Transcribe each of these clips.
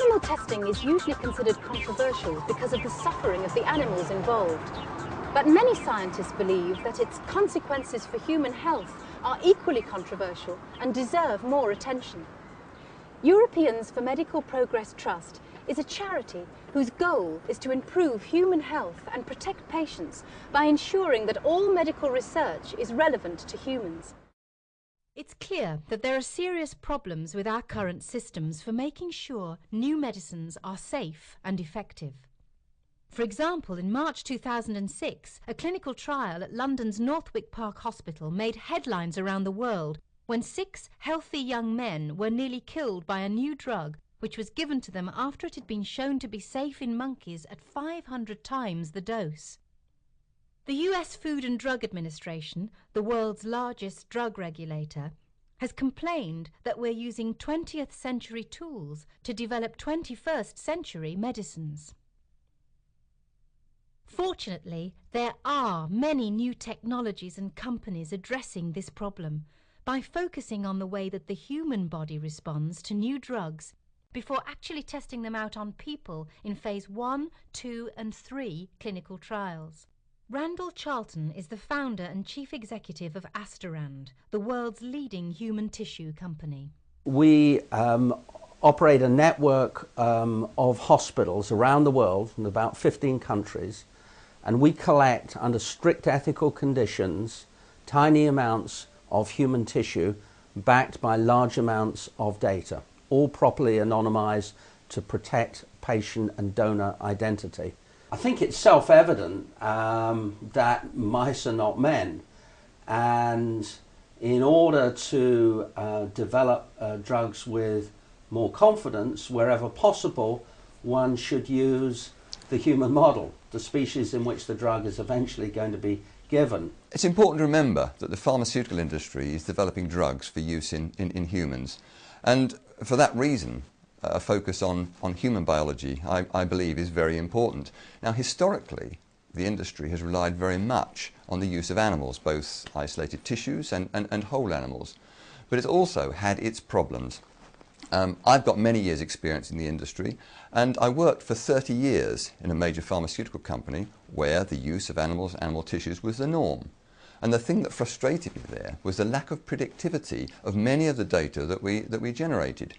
Animal testing is usually considered controversial because of the suffering of the animals involved. But many scientists believe that its consequences for human health are equally controversial and deserve more attention. Europeans for Medical Progress Trust is a charity whose goal is to improve human health and protect patients by ensuring that all medical research is relevant to humans. It's clear that there are serious problems with our current systems for making sure new medicines are safe and effective. For example, in March 2006, a clinical trial at London's Northwick Park Hospital made headlines around the world when 6 healthy young men were nearly killed by a new drug which was given to them after it had been shown to be safe in monkeys at 500 times the dose. The US Food and Drug Administration, the world's largest drug regulator, has complained that we're using 20th century tools to develop 21st century medicines. Fortunately, there are many new technologies and companies addressing this problem by focusing on the way that the human body responds to new drugs before actually testing them out on people in phase 1, 2 and 3 clinical trials. Randall Charlton is the founder and chief executive of Asterand, the world's leading human tissue company. We operate a network of hospitals around the world in about 15 countries, and we collect under strict ethical conditions tiny amounts of human tissue backed by large amounts of data, all properly anonymized to protect patient and donor identity. I think it's self-evident that mice are not men, and in order to develop drugs with more confidence wherever possible, one should use the human model, the species in which the drug is eventually going to be given. It's important to remember that the pharmaceutical industry is developing drugs for use in humans, and for that reason a focus on human biology, I believe, is very important. Now, historically, the industry has relied very much on the use of animals, both isolated tissues and whole animals, but it's also had its problems. I've got many years' experience in the industry, and I worked for 30 years in a major pharmaceutical company where the use of animal tissues was the norm. And the thing that frustrated me there was the lack of predictivity of many of the data that we generated.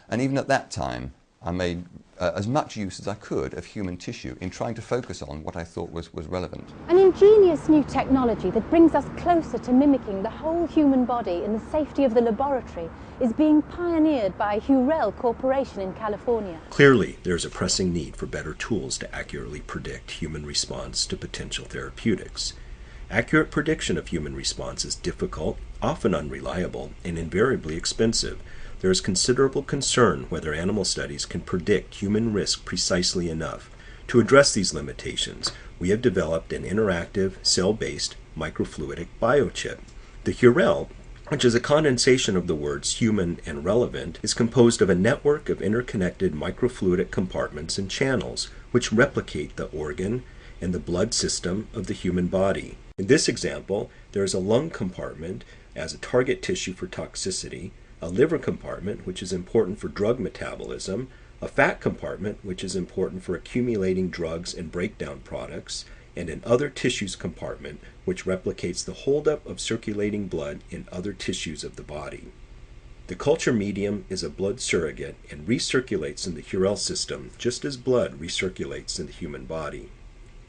And even at that time, I made as much use as I could of human tissue in trying to focus on what I thought was relevant. An ingenious new technology that brings us closer to mimicking the whole human body in the safety of the laboratory is being pioneered by Hurel Corporation in California. Clearly, there's a pressing need for better tools to accurately predict human response to potential therapeutics. Accurate prediction of human response is difficult, often unreliable, and invariably expensive. There is considerable concern whether animal studies can predict human risk precisely enough. To address these limitations, we have developed an interactive, cell-based microfluidic biochip. The Hurel, which is a condensation of the words human and relevant, is composed of a network of interconnected microfluidic compartments and channels, which replicate the organ and the blood system of the human body. In this example, there is a lung compartment as a target tissue for toxicity, a liver compartment, which is important for drug metabolism, a fat compartment, which is important for accumulating drugs and breakdown products, and an other tissues compartment, which replicates the holdup of circulating blood in other tissues of the body. The culture medium is a blood surrogate and recirculates in the Hurel system just as blood recirculates in the human body.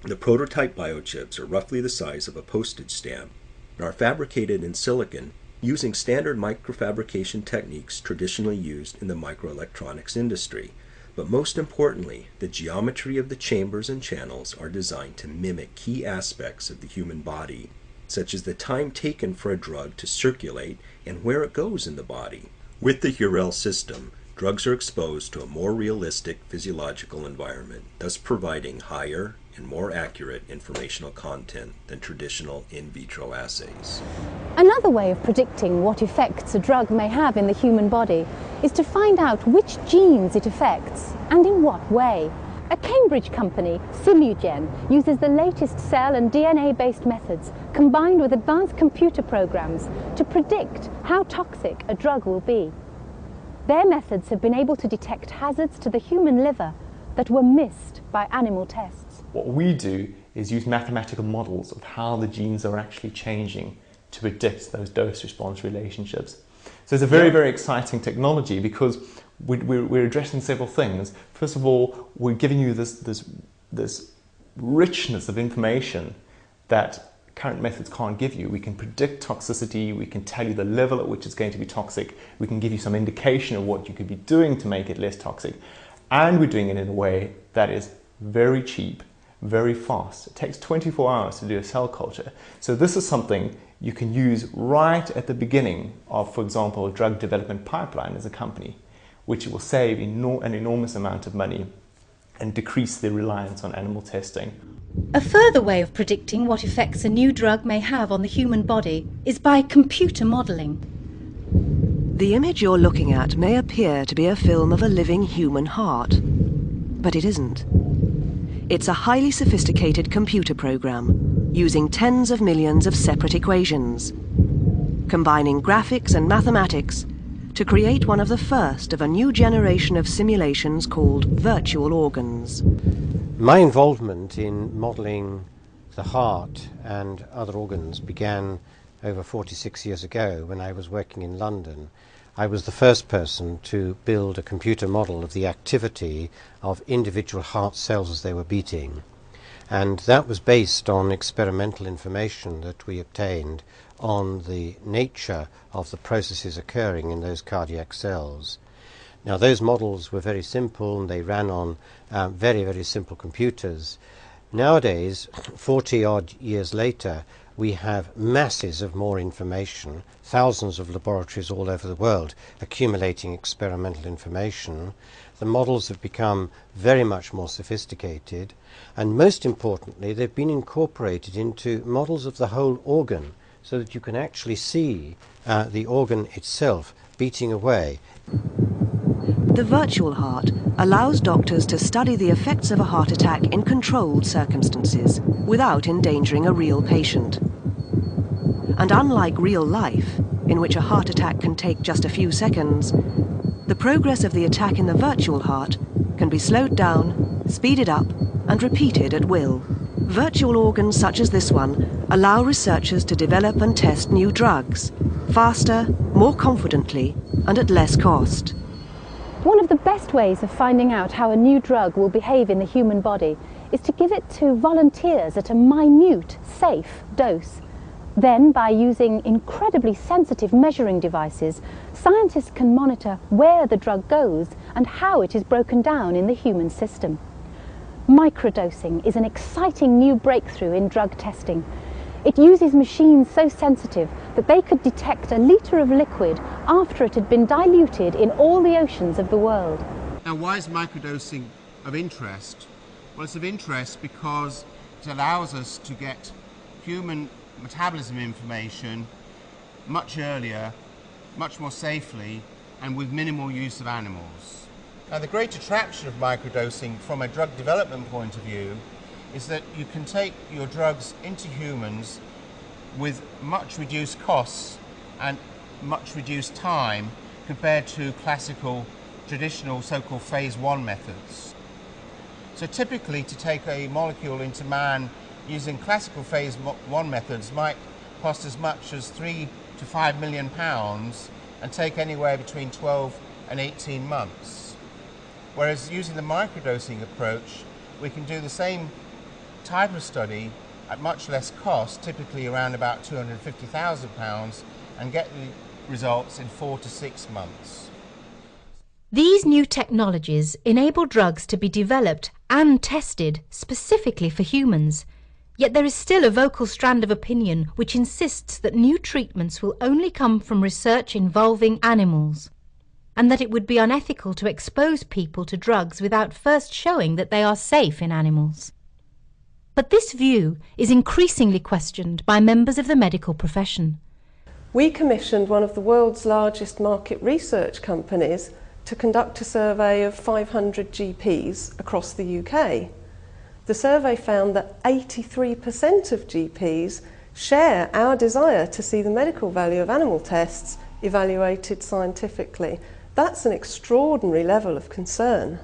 The prototype biochips are roughly the size of a postage stamp and are fabricated in silicon using standard microfabrication techniques traditionally used in the microelectronics industry. But most importantly, the geometry of the chambers and channels are designed to mimic key aspects of the human body, such as the time taken for a drug to circulate and where it goes in the body. With the Hurel system, drugs are exposed to a more realistic physiological environment, thus providing higher and more accurate informational content than traditional in vitro assays. Another way of predicting what effects a drug may have in the human body is to find out which genes it affects and in what way. A Cambridge company, Simugen, uses the latest cell and DNA-based methods combined with advanced computer programs to predict how toxic a drug will be. Their methods have been able to detect hazards to the human liver that were missed by animal tests. What we do is use mathematical models of how the genes are actually changing to predict those dose-response relationships. So it's a very, very exciting technology because we're addressing several things. First of all, we're giving you this richness of information that current methods can't give you. We can predict toxicity, we can tell you the level at which it's going to be toxic, we can give you some indication of what you could be doing to make it less toxic, and we're doing it in a way that is very cheap, very fast. It takes 24 hours to do a cell culture. So this is something you can use right at the beginning of, for example, a drug development pipeline as a company, which will save an enormous amount of money and decrease the reliance on animal testing. A further way of predicting what effects a new drug may have on the human body is by computer modelling. The image you're looking at may appear to be a film of a living human heart, but it isn't. It's a highly sophisticated computer program using tens of millions of separate equations, combining graphics and mathematics to create one of the first of a new generation of simulations called virtual organs. My involvement in modelling the heart and other organs began over 46 years ago when I was working in London. I was the first person to build a computer model of the activity of individual heart cells as they were beating. And that was based on experimental information that we obtained on the nature of the processes occurring in those cardiac cells. Now, those models were very simple and they ran on very, very simple computers. Nowadays, 40-odd years later, we have masses of more information, thousands of laboratories all over the world accumulating experimental information. The models have become very much more sophisticated, and most importantly, they've been incorporated into models of the whole organ so that you can actually see the organ itself beating away. The virtual heart allows doctors to study the effects of a heart attack in controlled circumstances without endangering a real patient. And unlike real life, in which a heart attack can take just a few seconds, the progress of the attack in the virtual heart can be slowed down, speeded up, and repeated at will. Virtual organs such as this one allow researchers to develop and test new drugs, faster, more confidently, and at less cost. One of the best ways of finding out how a new drug will behave in the human body is to give it to volunteers at a minute, safe dose. Then, by using incredibly sensitive measuring devices, scientists can monitor where the drug goes and how it is broken down in the human system. Microdosing is an exciting new breakthrough in drug testing. It uses machines so sensitive that they could detect a litre of liquid after it had been diluted in all the oceans of the world. Now, why is microdosing of interest? Well, it's of interest because it allows us to get human metabolism information much earlier, much more safely, and with minimal use of animals. Now, the great attraction of microdosing from a drug development point of view is that you can take your drugs into humans with much reduced costs and much reduced time compared to classical, traditional so-called phase 1 methods. So typically, to take a molecule into man using classical phase 1 methods might cost as much as £3 to £5 million and take anywhere between 12 and 18 months. Whereas using the microdosing approach, we can do the same type of study at much less cost, typically around about £250,000, and get the results in 4 to 6 months. These new technologies enable drugs to be developed and tested specifically for humans. Yet there is still a vocal strand of opinion which insists that new treatments will only come from research involving animals, and that it would be unethical to expose people to drugs without first showing that they are safe in animals. But this view is increasingly questioned by members of the medical profession. We commissioned one of the world's largest market research companies to conduct a survey of 500 GPs across the UK. The survey found that 83% of GPs share our desire to see the medical value of animal tests evaluated scientifically. That's an extraordinary level of concern.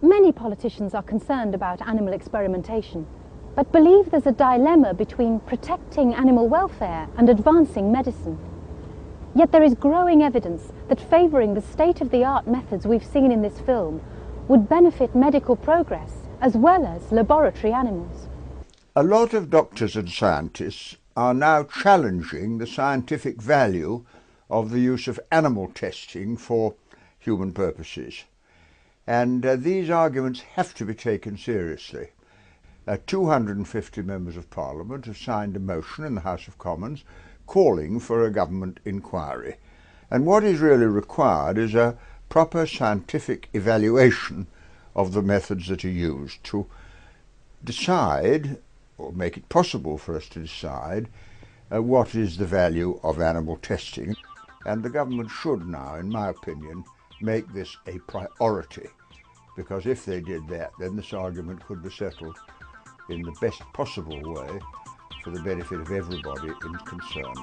Many politicians are concerned about animal experimentation, but believe there's a dilemma between protecting animal welfare and advancing medicine. Yet there is growing evidence that favouring the state-of-the-art methods we've seen in this film would benefit medical progress as well as laboratory animals. A lot of doctors and scientists are now challenging the scientific value of the use of animal testing for human purposes. And these arguments have to be taken seriously. 250 members of Parliament have signed a motion in the House of Commons calling for a government inquiry. And what is really required is a proper scientific evaluation of the methods that are used to decide, or make it possible for us to decide, what is the value of animal testing. And the government should now, in my opinion, make this a priority, because if they did that, then this argument could be settled in the best possible way for the benefit of everybody concerned.